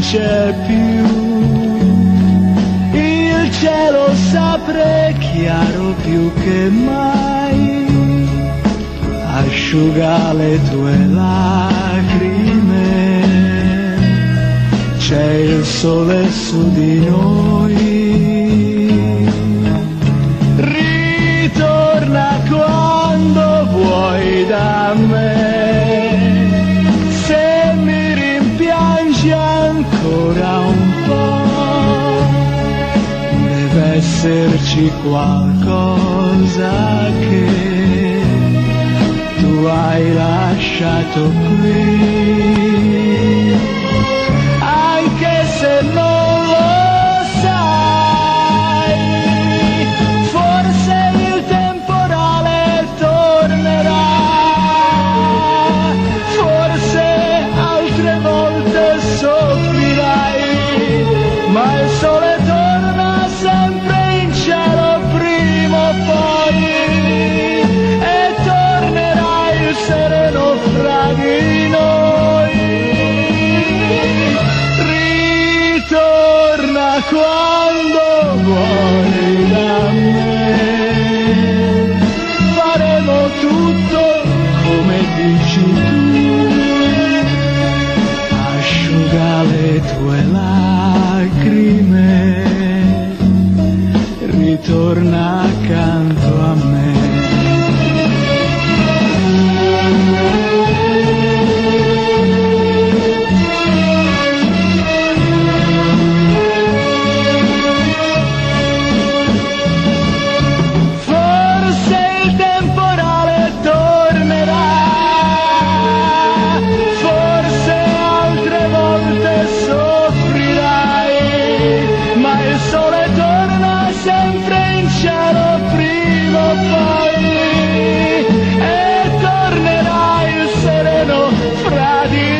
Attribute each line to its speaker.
Speaker 1: C'è più, il cielo s'apre chiaro più che mai, asciuga le tue lacrime, c'è il sole su di noi, ritorna quando vuoi da me, se mi rimpiangi ancora un po', deve esserci qualcosa che tu hai lasciato qui, anche se non lo sai, forse il temporale tornerà, forse altre volte soffrirai, ma il sole torna sempre in cielo prima o poi, e tornerà il sereno fra di noi, ritorna quando vuoi da me, faremo tutto come dici tu, asciuga le tue lacrime, ritorna accanto a me. Forse il temporale tornerà, forse altre volte soffrirai, ma il sole torna sempre in cielo prima o poi, e tornerà il sereno fra di